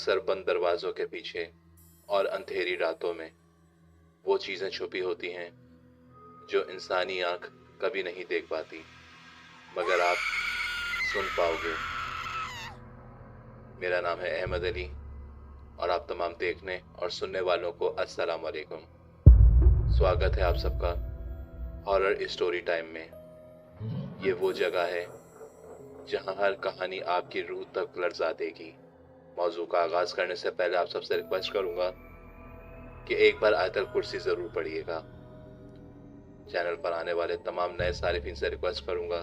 अक्सर बंद दरवाज़ों के पीछे और अंधेरी रातों में वो चीज़ें छुपी होती हैं जो इंसानी आँख कभी नहीं देख पाती, मगर आप सुन पाओगे। मेरा नाम है अहमद अली और आप तमाम देखने और सुनने वालों को अस्सलाम वालेकुम। स्वागत है आप सबका हॉरर स्टोरी टाइम में। ये वो जगह है जहाँ हर कहानी आपकी रूह तक लर्ज़ा देगी। मौजू का आगाज़ करने से पहले आप सबसे रिक्वेस्ट करूँगा कि एक बार आयतल कुर्सी ज़रूर पढ़िएगा। चैनल पर आने वाले तमाम नए सारिफिन से रिक्वेस्ट करूँगा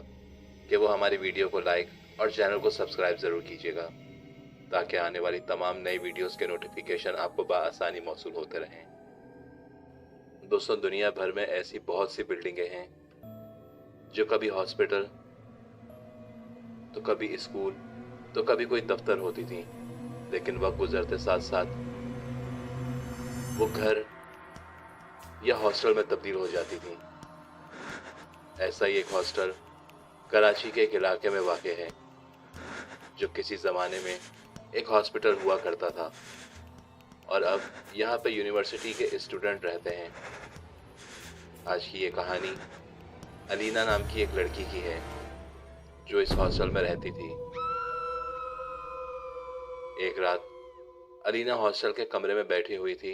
कि वो हमारी वीडियो को लाइक और चैनल को सब्सक्राइब ज़रूर कीजिएगा, ताकि आने वाली तमाम नई वीडियोस के नोटिफिकेशन आपको बआसानी मौसूल होते रहें। दोस्तों, दुनिया भर में ऐसी बहुत सी बिल्डिंगें हैं जो कभी हॉस्पिटल, तो कभी स्कूल, तो कभी कोई दफ्तर होती थी, लेकिन वक्त गुजरते साथ साथ वो घर या हॉस्टल में तब्दील हो जाती थी। ऐसा ही एक हॉस्टल कराची के एक इलाके में वाक़ है, जो किसी ज़माने में एक हॉस्पिटल हुआ करता था और अब यहाँ पे यूनिवर्सिटी के स्टूडेंट रहते हैं। आज की ये कहानी अलीना नाम की एक लड़की की है जो इस हॉस्टल में रहती थी। एक रात अलीना हॉस्टल के कमरे में बैठी हुई थी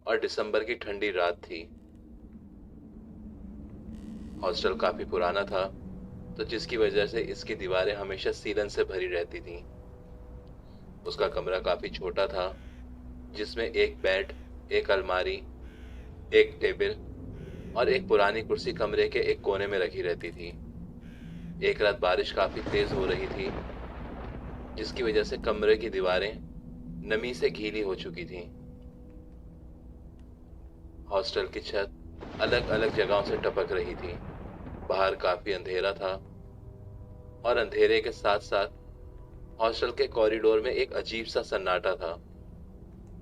और दिसंबर की ठंडी रात थी। हॉस्टल काफ़ी पुराना था, तो जिसकी वजह से इसकी दीवारें हमेशा सीलन से भरी रहती थीं। उसका कमरा काफ़ी छोटा था, जिसमें एक बेड, एक अलमारी, एक टेबल और एक पुरानी कुर्सी कमरे के एक कोने में रखी रहती थी। एक रात बारिश काफ़ी तेज़ हो रही थी, जिसकी वजह से कमरे की दीवारें नमी से गीली हो चुकी थीं। हॉस्टल की छत अलग अलग जगहों से टपक रही थी। बाहर काफ़ी अंधेरा था और अंधेरे के साथ साथ हॉस्टल के कॉरिडोर में एक अजीब सा सन्नाटा था।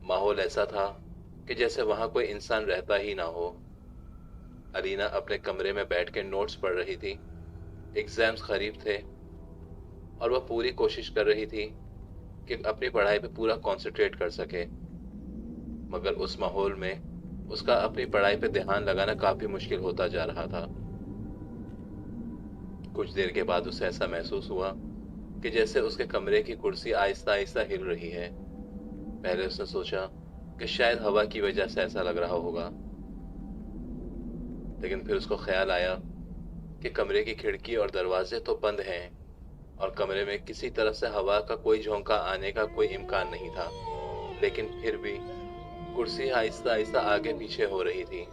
माहौल ऐसा था कि जैसे वहाँ कोई इंसान रहता ही ना हो। अलीना अपने कमरे में बैठ के नोट्स पढ़ रही थी। एग्ज़ाम्स करीब थे और वह पूरी कोशिश कर रही थी कि अपनी पढ़ाई पे पूरा कंसंट्रेट कर सके, मगर उस माहौल में उसका अपनी पढ़ाई पे ध्यान लगाना काफ़ी मुश्किल होता जा रहा था। कुछ देर के बाद उसे ऐसा महसूस हुआ कि जैसे उसके कमरे की कुर्सी आहिस्ता आहिस्ता हिल रही है। पहले उसने सोचा कि शायद हवा की वजह से ऐसा लग रहा होगा, लेकिन फिर उसको ख्याल आया कि कमरे की खिड़की और दरवाजे तो बंद हैं और कमरे में किसी तरफ से हवा का कोई झोंका आने का कोई इम्कान नहीं था। लेकिन फिर भी कुर्सी आहिस्ता आहिस्ता आगे पीछे हो रही थी।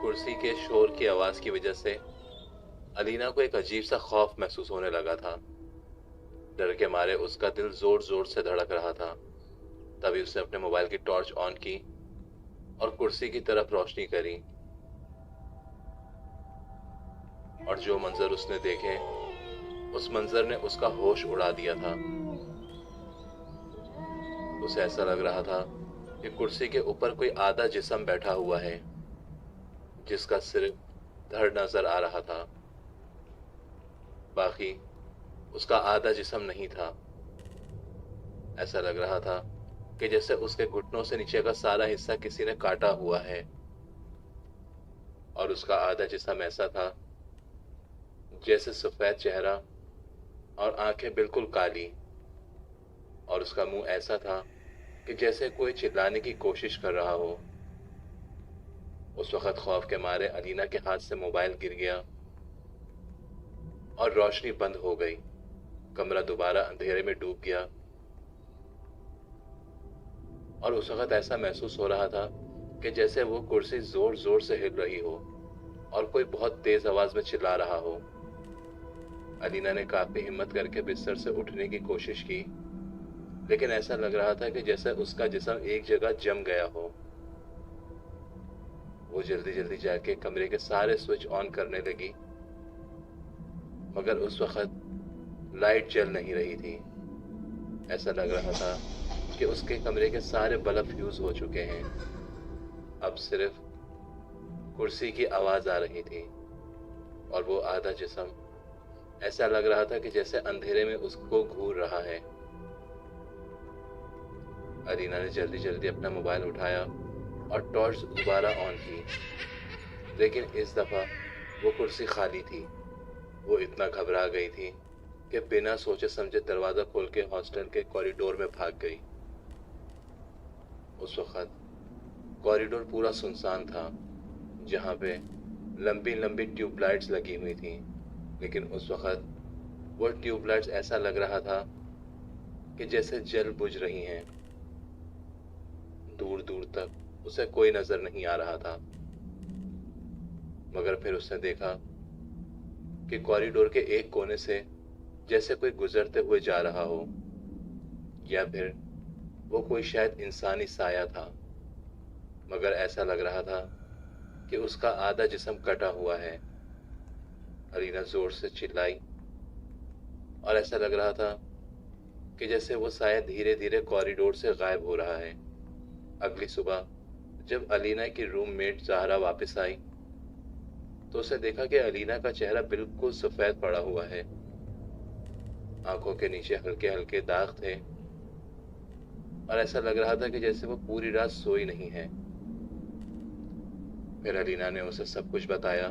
कुर्सी के शोर की आवाज़ की वजह से अलीना को एक अजीब सा खौफ महसूस होने लगा था। डर के मारे उसका दिल जोर जोर से धड़क रहा था। तभी उसने अपने मोबाइल की टॉर्च ऑन की और कुर्सी की तरफ रोशनी करी, और जो मंजर उसने देखे, उस मंजर ने उसका होश उड़ा दिया था। उसे ऐसा लग रहा था कि कुर्सी के ऊपर कोई आधा जिस्म बैठा हुआ है, जिसका सिर्फ धड़ नजर आ रहा था, बाकी उसका आधा जिस्म नहीं था। ऐसा लग रहा था कि जैसे उसके घुटनों से नीचे का सारा हिस्सा किसी ने काटा हुआ है, और उसका आधा जिस्म ऐसा था जैसे सफ़ेद चेहरा और आंखें बिल्कुल काली, और उसका मुंह ऐसा था कि जैसे कोई चिल्लाने की कोशिश कर रहा हो। उस वक्त खौफ के मारे अलीना के हाथ से मोबाइल गिर गया और रोशनी बंद हो गई। कमरा दोबारा अंधेरे में डूब गया और उस वक्त ऐसा महसूस हो रहा था कि जैसे वो कुर्सी जोर जोर से हिल रही हो और कोई बहुत तेज आवाज में चिल्ला रहा हो। अलीना ने काफी हिम्मत करके बिस्तर से उठने की कोशिश की, लेकिन ऐसा लग रहा था कि जैसे उसका जिस्म एक जगह जम गया हो। वो जल्दी जल्दी जाके कमरे के सारे स्विच ऑन करने लगी, मगर उस वक्त लाइट जल नहीं रही थी। ऐसा लग रहा था कि उसके कमरे के सारे बल्ब फ्यूज हो चुके हैं। अब सिर्फ कुर्सी की आवाज आ रही थी और वो आधा जिस्म ऐसा लग रहा था कि जैसे अंधेरे में उसको घूर रहा है। अलीना ने जल्दी जल्दी अपना मोबाइल उठाया और टॉर्च दोबारा ऑन की, लेकिन इस दफ़ा वो कुर्सी खाली थी। वो इतना घबरा गई थी कि बिना सोचे समझे दरवाज़ा खोल के हॉस्टल के कॉरिडोर में भाग गई। उस वक्त कॉरिडोर पूरा सुनसान था, जहाँ पे लंबी लंबी ट्यूबलाइट्स लगी हुई थी, लेकिन उस वक्त वो ट्यूबलाइट्स ऐसा लग रहा था कि जैसे जल बुझ रही हैं। दूर दूर तक उसे कोई नजर नहीं आ रहा था, मगर फिर उसने देखा कि कॉरिडोर के एक कोने से जैसे कोई गुजरते हुए जा रहा हो, या फिर वो कोई शायद इंसानी साया था, मगर ऐसा लग रहा था कि उसका आधा जिस्म कटा हुआ है। अलीना जोर से चिल्लाई और ऐसा लग रहा था कि जैसे वो साया धीरे धीरे कॉरिडोर से गायब हो रहा है। अगली सुबह जब अलीना की रूममेट ज़हरा वापस आई तो उसे देखा कि अलीना का चेहरा बिल्कुल सफेद पड़ा हुआ है। आंखों के नीचे हल्के हल्के दाग थे और ऐसा लग रहा था कि जैसे वो पूरी रात सोई नहीं है। फिर अलीना ने उसे सब कुछ बताया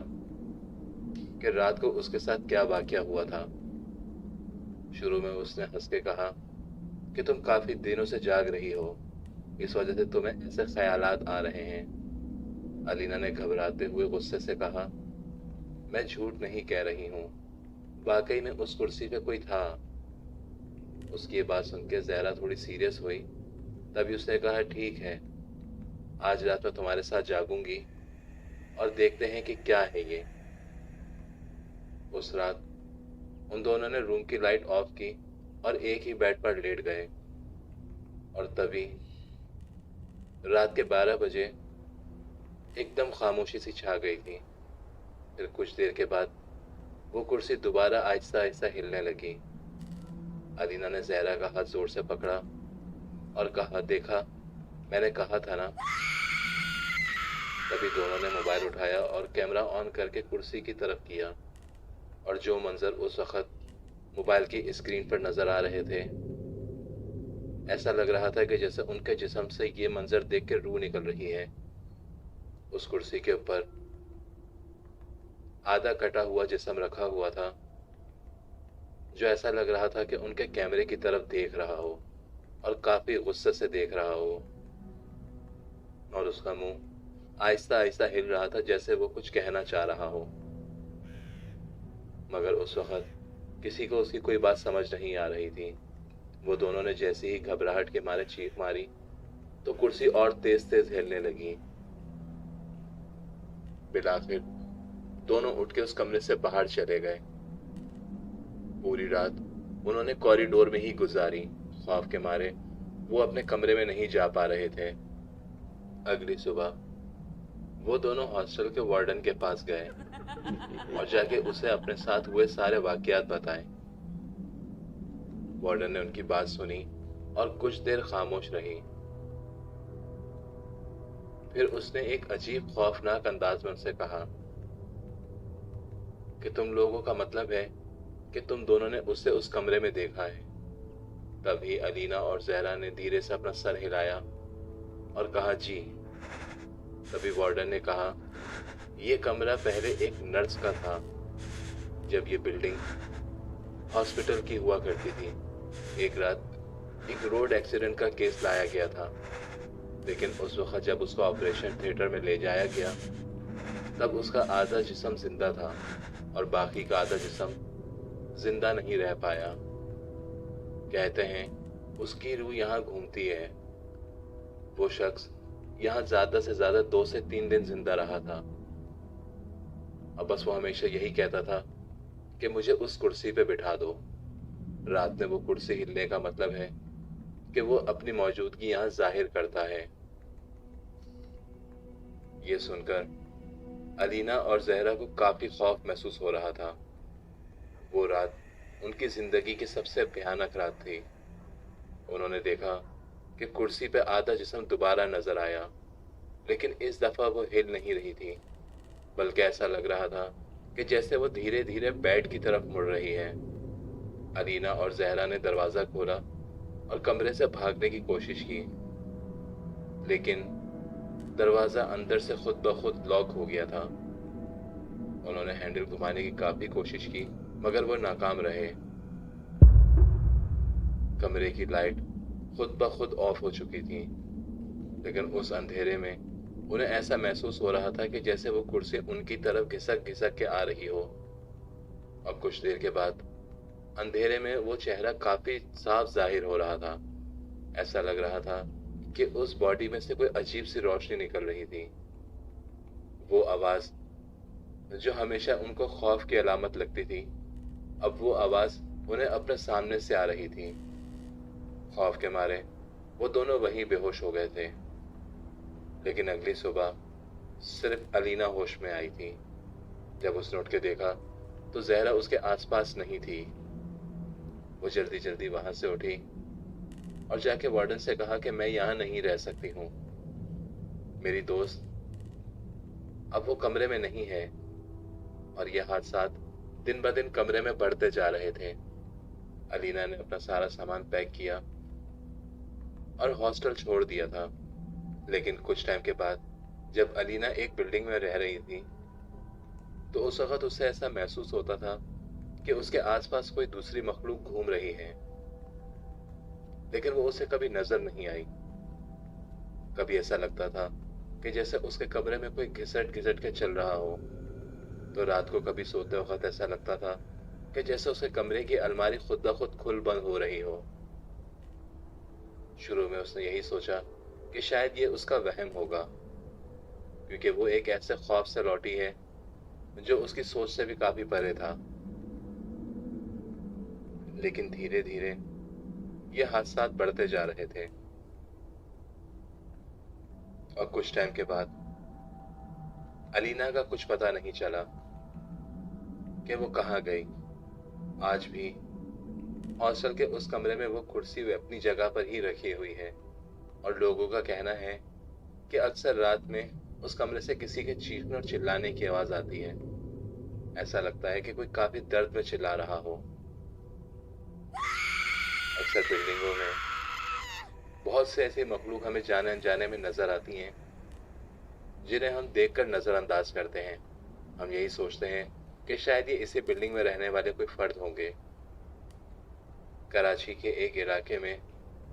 कि रात को उसके साथ क्या वाकया हुआ था। शुरू में उसने हंस के कहा कि तुम काफी दिनों से जाग रही हो, इस वजह से तुम्हें ऐसे ख्यालात आ रहे हैं। अलीना ने घबराते हुए गुस्से से कहा, मैं झूठ नहीं कह रही हूँ, वाकई में उस कुर्सी पे कोई था। उसकी ये बात सुन के ज़हरा थोड़ी सीरियस हुई। तभी उसने कहा, ठीक है, आज रात मैं तुम्हारे साथ जागूंगी और देखते हैं कि क्या है ये। उस रात उन दोनों ने रूम की लाइट ऑफ की और एक ही बेड पर लेट गए। और तभी रात के 12 बजे एकदम खामोशी सी छा गई थी। फिर कुछ देर के बाद वो कुर्सी दोबारा आहिस्ता आहिस्ता हिलने लगी। अलीना ने ज़हरा का हाथ जोर से पकड़ा और कहा, देखा, मैंने कहा था ना। तभी दोनों ने मोबाइल उठाया और कैमरा ऑन करके कुर्सी की तरफ किया, और जो मंजर उस वक्त मोबाइल की स्क्रीन पर नजर आ रहे थे, ऐसा लग रहा था कि जैसे उनके जिस्म से ये मंजर देख के रूह निकल रही है। उस कुर्सी के ऊपर आधा कटा हुआ जिस्म रखा हुआ था, जो ऐसा लग रहा था कि उनके कैमरे की तरफ देख रहा हो और काफी गुस्से से देख रहा हो, और उसका मुंह आहिस्ता आहिस्ता हिल रहा था जैसे वो कुछ कहना चाह रहा हो। मगर उस वक्त किसी को उसकी कोई बात समझ नहीं आ रही थी। वो दोनों ने जैसे ही घबराहट के मारे चीख मारी तो कुर्सी और तेज तेज हिलने लगी। बिलाखिर दोनों उठ के उस कमरे से बाहर चले गए। पूरी रात उन्होंने कॉरिडोर में ही गुजारी। खौफ के मारे वो अपने कमरे में नहीं जा पा रहे थे। अगली सुबह वो दोनों हॉस्टल के वार्डन के पास गए और जाके उसे अपने साथ हुए सारे वाकयात बताए। वार्डन ने उनकी बात सुनी और कुछ देर खामोश रही। फिर उसने एक अजीब खौफनाक अंदाज में उनसे कहा कि तुम लोगों का मतलब है कि तुम दोनों ने उसे उस कमरे में देखा है। तभी अलीना और ज़हरा ने धीरे से अपना सर हिलाया और कहा, जी। तभी वार्डन ने कहा, यह कमरा पहले एक नर्स का था जब ये बिल्डिंग हॉस्पिटल की हुआ करती थी। एक रात एक रोड एक्सीडेंट का केस लाया गया था, लेकिन उस वक्त जब उसको ऑपरेशन थिएटर में ले जाया गया तब उसका आधा जिस्म जिंदा था और बाकी का आधा जिस्म जिंदा नहीं रह पाया। कहते हैं उसकी रूह यहाँ घूमती है। वो शख्स यहाँ ज्यादा से ज्यादा 2 से 3 दिन जिंदा रहा था। अब बस वो हमेशा यही कहता था कि मुझे उस कुर्सी पे बिठा दो। रात में वो कुर्सी हिलने का मतलब है कि वो अपनी मौजूदगी यहाँ जाहिर करता है। ये सुनकर अलीना और ज़हरा को काफी खौफ महसूस हो रहा था। वो रात उनकी जिंदगी की सबसे भयानक रात थी। उन्होंने देखा कि कुर्सी पे आधा जिस्म दोबारा नजर आया, लेकिन इस दफा वो हिल नहीं रही थी, बल्कि ऐसा लग रहा था कि जैसे वो धीरे धीरे बेड की तरफ मुड़ रही है। अलीना और ज़हरा ने दरवाजा खोला और कमरे से भागने की कोशिश की, लेकिन दरवाज़ा अंदर से खुद ब खुद लॉक हो गया था। उन्होंने हैंडल घुमाने की काफ़ी कोशिश की, मगर वो नाकाम रहे। कमरे की लाइट खुद ब खुद ऑफ हो चुकी थी, लेकिन उस अंधेरे में उन्हें ऐसा महसूस हो रहा था कि जैसे वो कुर्सी उनकी तरफ घिसक घिसक के आ रही हो। और कुछ देर के बाद अंधेरे में वो चेहरा काफी साफ जाहिर हो रहा था। ऐसा लग रहा था कि उस बॉडी में से कोई अजीब सी रोशनी निकल रही थी। वो आवाज जो हमेशा उनको खौफ की अलामत लगती थी, अब वो आवाज उन्हें अपने सामने से आ रही थी। खौफ के मारे वो दोनों वहीं बेहोश हो गए थे। लेकिन अगली सुबह सिर्फ अलीना होश में आई थी। जब उसने उठ के देखा तो जहरा उसके आसपास नहीं थी। वो जल्दी जल्दी वहां से उठी और जाके वार्डन से कहा कि मैं यहाँ नहीं रह सकती हूँ। मेरी दोस्त अब वो कमरे में नहीं है। और ये हादसात दिन ब दिन कमरे में बढ़ते जा रहे थे। अलीना ने अपना सारा सामान पैक किया और हॉस्टल छोड़ दिया था। लेकिन कुछ टाइम के बाद जब अलीना एक बिल्डिंग में रह रही थी, तो उस वक्त उसे ऐसा महसूस होता था कि उसके आसपास कोई दूसरी मखलूक घूम रही है, लेकिन वो उसे कभी नजर नहीं आई। कभी ऐसा लगता था कि जैसे उसके कमरे में कोई घिसट घिसट के चल रहा हो। तो रात को कभी सोते वक्त ऐसा लगता था कि जैसे उसके कमरे की अलमारी खुद ब खुद खुल बंद हो रही हो। शुरू में उसने यही सोचा कि शायद ये उसका वहम होगा, क्योंकि वो एक ऐसे ख्वाब से लौटी है जो उसकी सोच से भी काफी परे था। लेकिन धीरे धीरे ये हादसात बढ़ते जा रहे थे। और कुछ टाइम के बाद अलीना का कुछ पता नहीं चला कि वो कहाँ गई। आज भी हॉस्टल के उस कमरे में वो कुर्सी वे अपनी जगह पर ही रखी हुई है। और लोगों का कहना है कि अक्सर रात में उस कमरे से किसी के चीखने और चिल्लाने की आवाज आती है। ऐसा लगता है कि कोई काफी दर्द में चिल्ला रहा हो। अक्सर बिल्डिंगों में बहुत से ऐसे मखलूक हमें जाने अनजाने में नजर आती हैं, जिन्हें हम देखकर नजरअंदाज करते हैं। हम यही सोचते हैं कि शायद ये इसी बिल्डिंग में रहने वाले कोई फर्द होंगे। कराची के एक इलाके में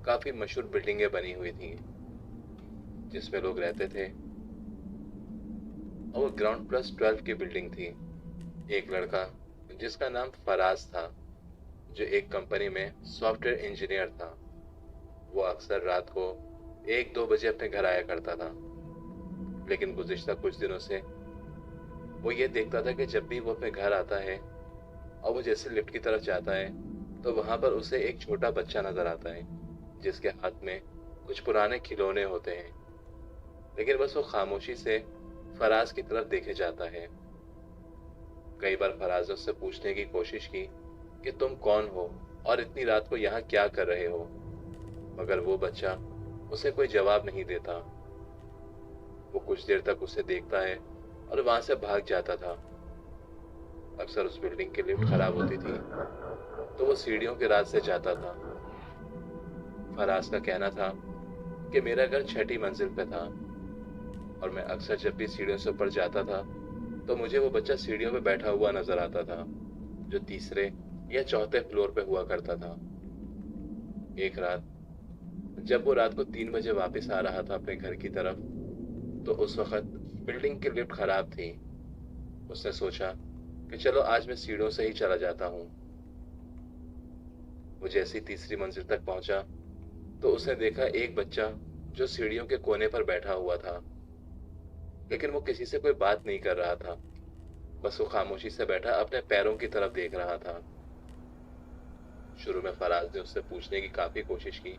काफी मशहूर बिल्डिंगें बनी हुई थी जिसमें लोग रहते थे, और वो ग्राउंड प्लस 12 की बिल्डिंग थी। एक लड़का जिसका नाम फराज था, जो एक कंपनी में सॉफ्टवेयर इंजीनियर था, वो अक्सर रात को 1-2 बजे अपने घर आया करता था। लेकिन गुज़िश्ता कुछ दिनों से वो ये देखता था कि जब भी वो अपने घर आता है और वो जैसे लिफ्ट की तरफ जाता है, तो वहां पर उसे एक छोटा बच्चा नजर आता है जिसके हाथ में कुछ पुराने खिलौने होते हैं। लेकिन बस वो खामोशी से फराज की तरफ देखे जाता है। कई बार फराज ने उससे पूछने की कोशिश की कि तुम कौन हो और इतनी रात को यहाँ क्या कर रहे हो, मगर वो बच्चा उसे कोई जवाब नहीं देता। वो कुछ देर तक उसे देखता है और वहां से भाग जाता था। अक्सर उस बिल्डिंग की लिफ्ट खराब होती थी, तो वो सीढ़ियों के रास्ते से जाता था। फराज का कहना था कि मेरा घर 6ठी मंजिल पे था, और मैं अक्सर जब भी सीढ़ियों से ऊपर जाता था तो मुझे वो बच्चा सीढ़ियों पे बैठा हुआ नजर आता था, जो 3रे या 4थे फ्लोर पे हुआ करता था। एक रात जब वो रात को 3 बजे वापस आ रहा था अपने घर की तरफ, तो उस वक्त बिल्डिंग की लिफ्ट खराब थी। उसने सोचा कि चलो आज मैं सीढ़ियों से ही चला जाता हूँ। वो जैसे ही 3री मंजिल तक पहुंचा तो उसने देखा एक बच्चा जो सीढ़ियों के कोने पर बैठा हुआ था, लेकिन वो किसी से कोई बात नहीं कर रहा था। बस वो खामोशी से बैठा अपने पैरों की तरफ देख रहा था। शुरू में फराज ने उससे पूछने की काफी कोशिश की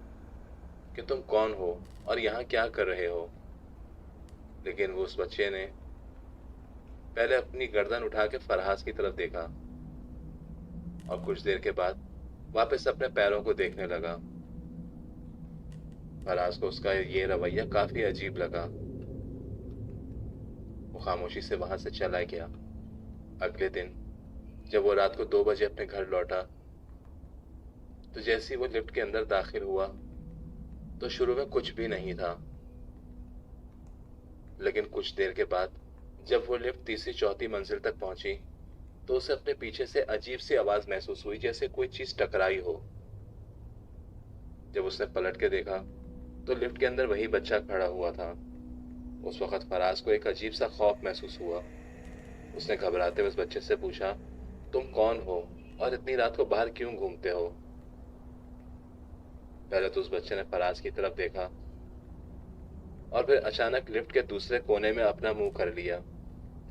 कि तुम कौन हो और यहाँ क्या कर रहे हो, लेकिन वो उस बच्चे ने पहले अपनी गर्दन उठा के फराज की तरफ देखा और कुछ देर के बाद वापस अपने पैरों को देखने लगा। फराज को उसका ये रवैया काफी अजीब लगा। वो खामोशी से वहां से चला गया। अगले दिन जब वो रात को 2 बजे अपने घर लौटा, तो जैसे ही वो लिफ्ट के अंदर दाखिल हुआ तो शुरू में कुछ भी नहीं था। लेकिन कुछ देर के बाद जब वो लिफ्ट तीसरी चौथी मंजिल तक पहुंची तो उसे अपने पीछे से अजीब सी आवाज महसूस हुई, जैसे कोई चीज टकराई हो। जब उसने पलट के देखा तो लिफ्ट के अंदर वही बच्चा खड़ा हुआ था। उस वक्त फराज को एक अजीब सा खौफ महसूस हुआ। उसने घबराते हुए उस बच्चे से पूछा, तुम कौन हो और इतनी रात को बाहर क्यों घूमते हो? पहले तो उस बच्चे ने फराज की तरफ देखा और फिर अचानक लिफ्ट के दूसरे कोने में अपना मुंह कर लिया,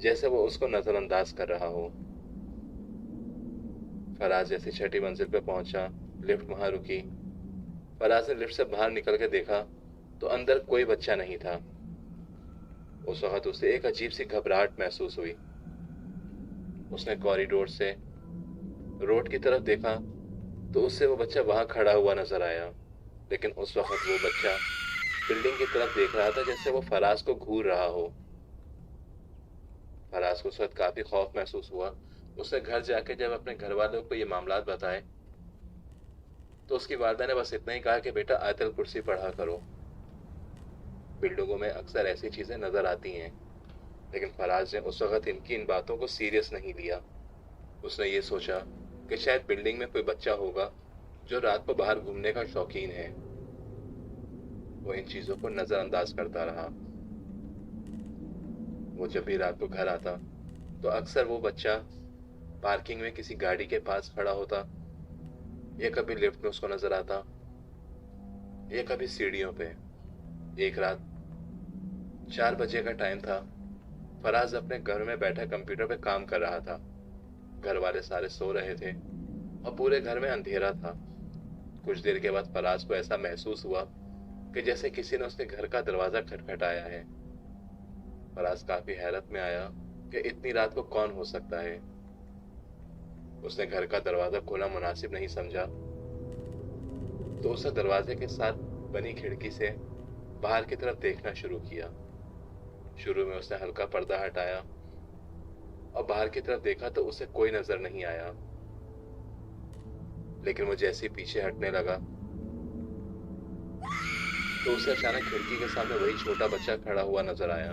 जैसे वो उसको नजरअंदाज कर रहा हो। फराज जैसी छठी मंजिल पे पहुंचा, लिफ्ट वहां रुकी। फराज ने लिफ्ट से बाहर निकल के देखा तो अंदर कोई बच्चा नहीं था। उस वक्त उसे एक अजीब सी घबराहट महसूस हुई। उसने कॉरिडोर से रोड की तरफ देखा तो उससे वो बच्चा वहां खड़ा हुआ नजर आया, लेकिन उस वक्त वो बच्चा बिल्डिंग की तरफ देख रहा था, जैसे वो फराज को घूर रहा हो। फराज को उस वक्त काफी खौफ महसूस हुआ। उसने घर जाके जब अपने घर वालों को ये मामलात बताए तो उसकी वालिदा ने बस इतना ही कहा कि बेटा आयतल कुर्सी पढ़ा करो। बिल्डिंगों में अक्सर ऐसी चीजें नजर आती हैं, लेकिन फराज ने उस वक्त इनकी इन बातों को सीरियस नहीं लिया। उसने ये सोचा कि शायद बिल्डिंग में कोई बच्चा होगा जो रात को बाहर घूमने का शौकीन है। वो इन चीजों को नजरअंदाज करता रहा। वो जब भी रात को घर आता तो अक्सर वो बच्चा पार्किंग में किसी गाड़ी के पास खड़ा होता, या कभी लिफ्ट में उसको नजर आता, या कभी सीढ़ियों पे। एक रात 4 बजे का टाइम था। फराज अपने घर में बैठा कंप्यूटर पे काम कर रहा था। घर वाले सारे सो रहे थे और पूरे घर में अंधेरा था। कुछ देर के बाद फराज को ऐसा महसूस हुआ कि जैसे किसी ने उसके घर का दरवाजा खटखटाया है। फराज काफी हैरत में आया कि इतनी रात को कौन हो सकता है। उसने घर का दरवाजा खोलना मुनासिब नहीं समझा, तो उसने दरवाजे के साथ बनी खिड़की से बाहर की तरफ देखना शुरू किया। शुरू में उसने हल्का पर्दा हटाया और बाहर की तरफ देखा तो उसे कोई नजर नहीं आया, लेकिन वो जैसे ही पीछे हटने लगा तो उसे अचानक खिड़की के सामने वही छोटा बच्चा खड़ा हुआ नजर आया,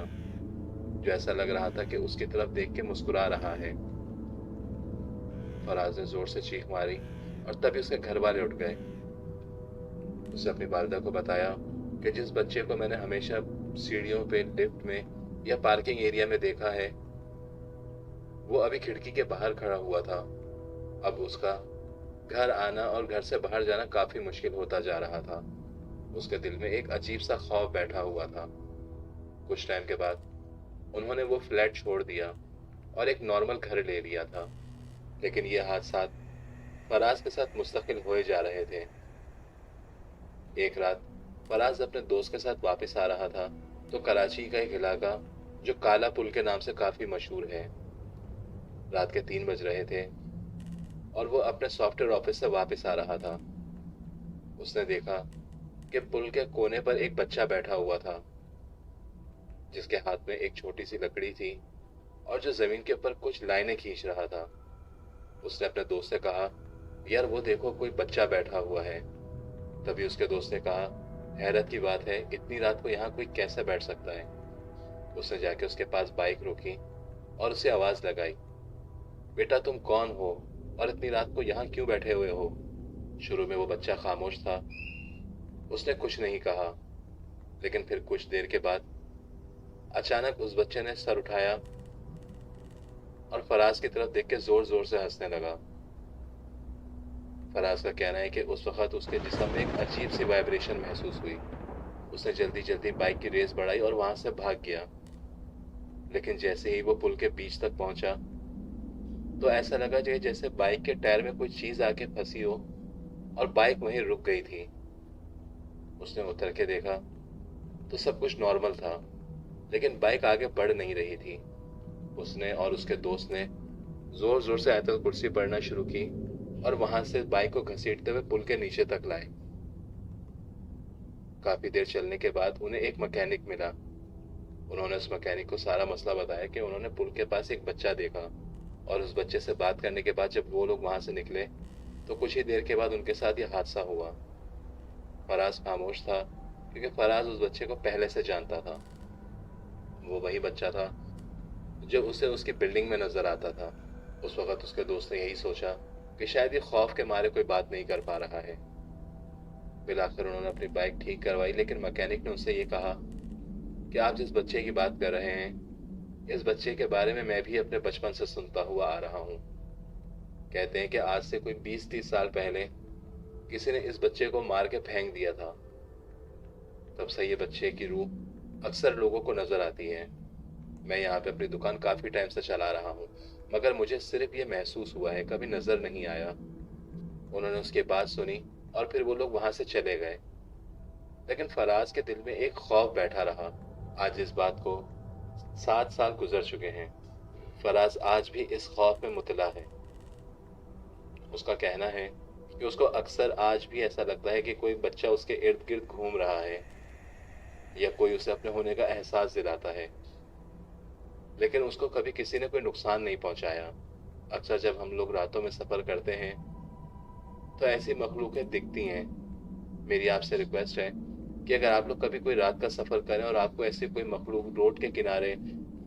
जो ऐसा लग रहा था कि उसकी तरफ देख के मुस्कुरा रहा है। फराज ने जोर से चीख मारी और तभी उसके घर वाले उठ गए। उसे अपनी वालिदा को बताया कि जिस बच्चे को मैंने हमेशा सीढ़ियों पे, लिफ्ट में या पार्किंग एरिया में देखा है, वो अभी खिड़की के बाहर खड़ा हुआ था। अब उसका घर आना और घर से बाहर जाना काफी मुश्किल होता जा रहा था। उसके दिल में एक अजीब सा खौफ बैठा हुआ था। कुछ टाइम के बाद उन्होंने वो फ्लैट छोड़ दिया और एक नॉर्मल घर ले लिया था, लेकिन ये हादसात फराज के साथ मुस्तकिल होए जा रहे थे। एक रात फराज अपने दोस्त के साथ वापस आ रहा था तो कराची का एक इलाका जो काला पुल के नाम से काफी मशहूर है। रात के 3 बज रहे थे और वो अपने सॉफ्टवेयर ऑफिस से वापस आ रहा था। उसने देखा कि पुल के कोने पर एक बच्चा बैठा हुआ था, जिसके हाथ में एक छोटी सी लकड़ी थी और जो जमीन के ऊपर कुछ लाइनें खींच रहा था। उसने अपने दोस्त से कहा, यार वो देखो कोई बच्चा बैठा हुआ है। तभी उसके दोस्त ने कहा, हैरत की बात है, इतनी रात को यहाँ कोई कैसे बैठ सकता है। उसने जाके उसके पास बाइक रोकी और उसे आवाज लगाई, बेटा तुम कौन हो और इतनी रात को यहाँ क्यों बैठे हुए हो? शुरू में वो बच्चा खामोश था, उसने कुछ नहीं कहा, लेकिन फिर कुछ देर के बाद अचानक उस बच्चे ने सर उठाया और फराज की तरफ देख के जोर जोर से हंसने लगा। फराज का कहना है कि उस वक्त उसके जिस्म में एक अजीब सी वाइब्रेशन महसूस हुई। उसने जल्दी जल्दी बाइक की रेस बढ़ाई और वहां से भाग गया, लेकिन जैसे ही वो पुल के बीच तक पहुंचा तो ऐसा लगा जैसे बाइक के टायर में कोई चीज आके फंसी हो और बाइक वहीं रुक गई थी। उसने उतर के देखा तो सब कुछ नॉर्मल था, लेकिन बाइक आगे बढ़ नहीं रही थी। उसने और उसके दोस्त ने जोर जोर से आयतल कुर्सी पढ़ना शुरू की और वहां से बाइक को घसीटते हुए पुल के नीचे तक लाए। काफी देर चलने के बाद उन्हें एक मैकेनिक मिला। उन्होंने उस मैकेनिक को सारा मसला बताया कि उन्होंने पुल के पास एक बच्चा देखा और उस बच्चे से बात करने के बाद जब वो लोग वहां से निकले तो कुछ ही देर के बाद उनके साथ ये हादसा हुआ। फराज खामोश था क्योंकि फराज उस बच्चे को पहले से जानता था। वो वही बच्चा था जो उसे उसकी बिल्डिंग में नज़र आता था। उस वक़्त उसके दोस्त ने यही सोचा कि शायद ये खौफ के मारे कोई बात नहीं कर पा रहा है। फिर उन्होंने अपनी बाइक ठीक करवाई, लेकिन मैकेनिक ने उनसे ये कहा कि आप जिस बच्चे की बात कर रहे हैं, इस बच्चे के बारे में मैं भी अपने बचपन से सुनता हुआ आ रहा हूँ। कहते हैं कि आज से कोई 20-30 साल पहले किसी ने इस बच्चे को मार के फेंक दिया था। तब से ये बच्चे की रूह अक्सर लोगों को नज़र आती है। मैं यहाँ पे अपनी दुकान काफ़ी टाइम से चला रहा हूँ, मगर मुझे सिर्फ ये महसूस हुआ है, कभी नज़र नहीं आया। उन्होंने उसकी बात सुनी और फिर वो लोग वहाँ से चले गए। लेकिन फराज के दिल में एक खौफ बैठा रहा। आज इस बात को 7 साल गुजर चुके हैं। फराज आज भी इस खौफ में मुतला है। उसका कहना है कि उसको अक्सर आज भी ऐसा लगता है कि कोई बच्चा उसके इर्द गिर्द घूम रहा है या कोई उसे अपने होने का एहसास दिलाता है, लेकिन उसको कभी किसी ने कोई नुकसान नहीं पहुंचाया। अक्सर जब हम लोग रातों में सफ़र करते हैं तो ऐसी मखलूक़ें दिखती हैं। मेरी आपसे रिक्वेस्ट है कि अगर आप लोग कभी कोई रात का सफ़र करें और आपको ऐसी कोई मखलूक रोड के किनारे,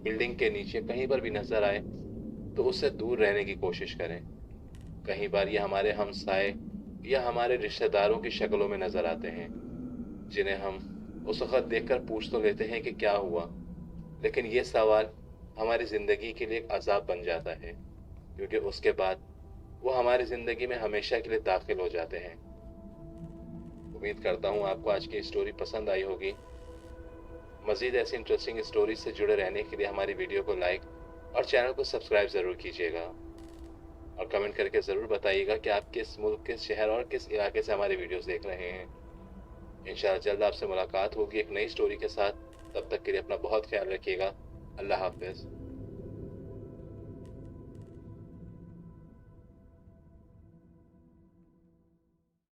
बिल्डिंग के नीचे कहीं पर भी नज़र आए तो उससे दूर रहने की कोशिश करें। कई बार ये हमारे हमसाए या हमारे रिश्तेदारों की शक्लों में नज़र आते हैं, जिन्हें हम उस वक़्त देखकर पूछ तो लेते हैं कि क्या हुआ, लेकिन ये सवाल हमारी ज़िंदगी के लिए एक अज़ाब बन जाता है, क्योंकि उसके बाद वो हमारी ज़िंदगी में हमेशा के लिए दाखिल हो जाते हैं। उम्मीद करता हूँ आपको आज की स्टोरी पसंद आई होगी। मज़ीद ऐसी इंटरेस्टिंग स्टोरीज से जुड़े रहने के लिए हमारी वीडियो को लाइक और चैनल को सब्सक्राइब ज़रूर कीजिएगा, और कमेंट करके ज़रूर बताइएगा कि आप किस मुल्क, किस शहर और किस इलाके से हमारे वीडियोस देख रहे हैं। इंशाअल्लाह जल्द आपसे मुलाकात होगी एक नई स्टोरी के साथ। तब तक के लिए अपना बहुत ख्याल रखिएगा। अल्लाह हाफ़िज़।